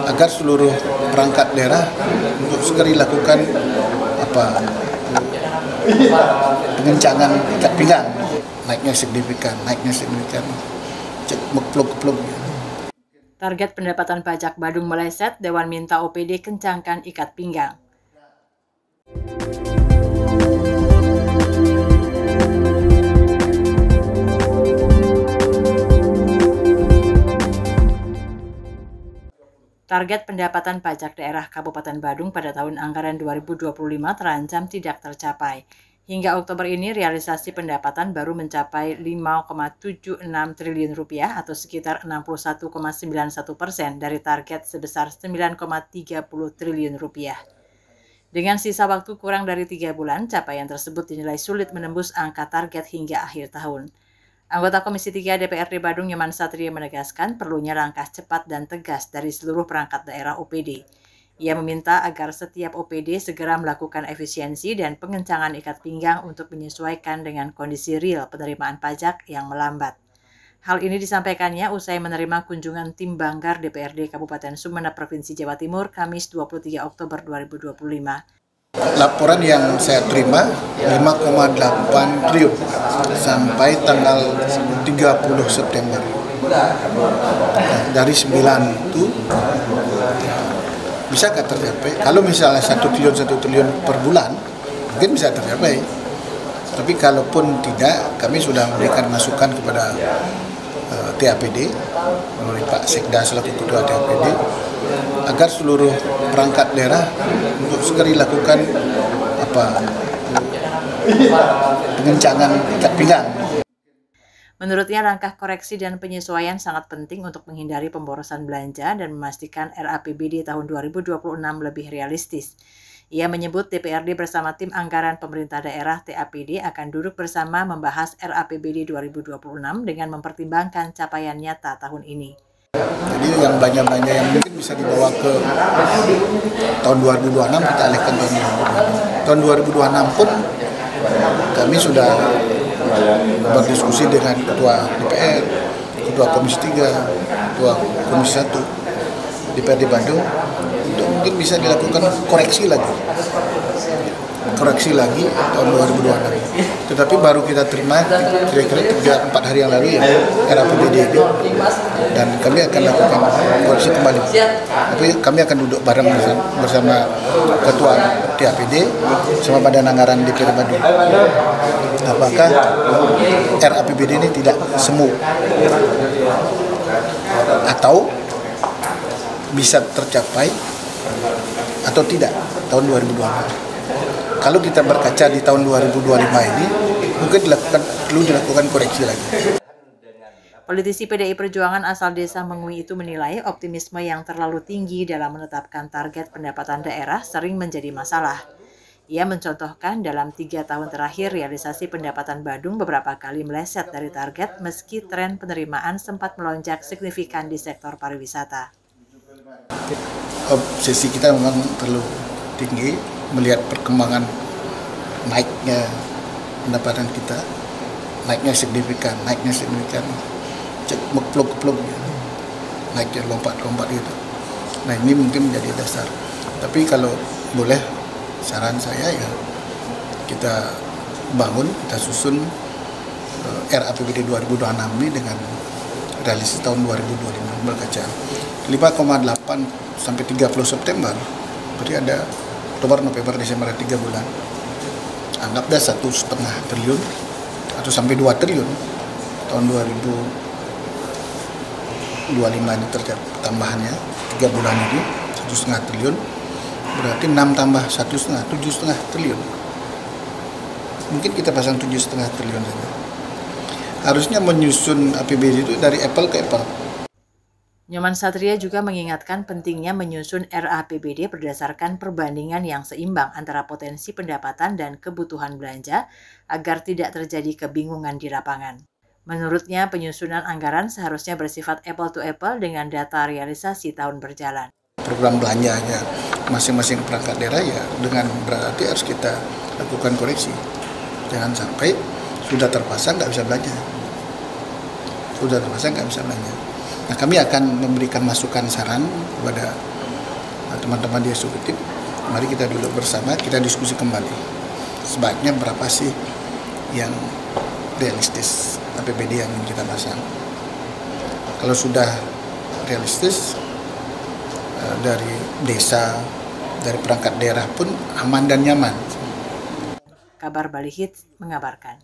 agar seluruh perangkat daerah untuk segera dilakukan pengencangan ikat pinggang, naiknya signifikan, cek kepluk. Target pendapatan pajak Badung meleset, Dewan minta OPD kencangkan ikat pinggang. Target pendapatan pajak daerah Kabupaten Badung pada tahun anggaran 2025 terancam tidak tercapai. Hingga Oktober ini, realisasi pendapatan baru mencapai Rp5,76 triliun atau sekitar 61,91% dari target sebesar Rp9,30 triliun. Dengan sisa waktu kurang dari 3 bulan, capaian tersebut dinilai sulit menembus angka target hingga akhir tahun. Anggota Komisi 3 DPRD Badung Nyoman Satria menegaskan perlunya langkah cepat dan tegas dari seluruh perangkat daerah OPD. Ia meminta agar setiap OPD segera melakukan efisiensi dan pengencangan ikat pinggang untuk menyesuaikan dengan kondisi real penerimaan pajak yang melambat. Hal ini disampaikannya usai menerima kunjungan tim Banggar DPRD Kabupaten Sumeneb Provinsi Jawa Timur Kamis 23 Oktober 2025. Laporan yang saya terima 5,8 triliun sampai tanggal 30 September. Dari 9 itu bisa nggak tercapai? Kalau misalnya 1 triliun per bulan, mungkin bisa tercapai. Tapi kalaupun tidak, kami sudah memberikan masukan kepada TAPD melalui Pak Sekda selaku Ketua TAPD agar seluruh perangkat daerah untuk segera dilakukan pengencangan ikat pinggang. Menurutnya, langkah koreksi dan penyesuaian sangat penting untuk menghindari pemborosan belanja dan memastikan RAPBD tahun 2026 lebih realistis. Ia menyebut DPRD bersama tim anggaran pemerintah daerah TAPD akan duduk bersama membahas RAPBD 2026 dengan mempertimbangkan capaian nyata tahun ini. Jadi yang banyak-banyak yang mungkin bisa dibawa ke tahun 2026 kita alihkan tahun 2026. Tahun 2026 pun kami sudah berdiskusi dengan Ketua DPR, Ketua Komisi 3, Ketua Komisi 1 DPRD Bandung untuk mungkin bisa dilakukan koreksi lagi tahun 2026. Tetapi baru kita terima kira-kira 3-4 hari yang lalu ya RAPBD itu, dan kami akan lakukan koreksi kembali. Tapi kami akan duduk bareng bersama Ketua TAPD sama Badan Anggaran DPRD Bandung. Apakah RAPBD ini tidak semu atau bisa tercapai atau tidak tahun 2026. Kalau kita berkaca di tahun 2025 ini, mungkin perlu dilakukan koreksi lagi. Politisi PDI Perjuangan asal Desa Mengui itu menilai optimisme yang terlalu tinggi dalam menetapkan target pendapatan daerah sering menjadi masalah. Ia mencontohkan dalam 3 tahun terakhir realisasi pendapatan Badung beberapa kali meleset dari target meski tren penerimaan sempat melonjak signifikan di sektor pariwisata. Obsesi kita memang terlalu tinggi melihat perkembangan naiknya pendapatan kita, naiknya signifikan, cek kepluk, naiknya lompat gitu. Nah ini mungkin menjadi dasar. Tapi kalau boleh saran saya ya kita susun RAPBD 2026 ini dengan realisasi tahun 2025 berkaca 5,8 sampai 30 September, berarti ada Oktober, November, Desember 3 bulan. Anggap dah 1,5 triliun atau sampai 2 triliun tahun 2025 ini tercapai tambahannya 3 bulan ini 1,5 triliun, berarti 6 tambah 1,5 7,5 triliun. Mungkin kita pasang 7,5 triliun saja. Harusnya menyusun APBD itu dari apple ke apple. Nyoman Satria juga mengingatkan pentingnya menyusun RAPBD berdasarkan perbandingan yang seimbang antara potensi pendapatan dan kebutuhan belanja agar tidak terjadi kebingungan di lapangan. Menurutnya, penyusunan anggaran seharusnya bersifat apple to apple dengan data realisasi tahun berjalan. Program belanjanya masing-masing perangkat daerah ya dengan berarti harus kita lakukan koreksi. Jangan sampai sudah terpasang nggak bisa belanja. Nah, kami akan memberikan masukan saran kepada teman-teman di eksekutif, mari kita duduk bersama, kita diskusi kembali. Sebaiknya berapa sih yang realistis APBD yang ingin kita pasang. Kalau sudah realistis, dari desa, dari perangkat daerah pun aman dan nyaman. Kabar Bali Hits mengabarkan.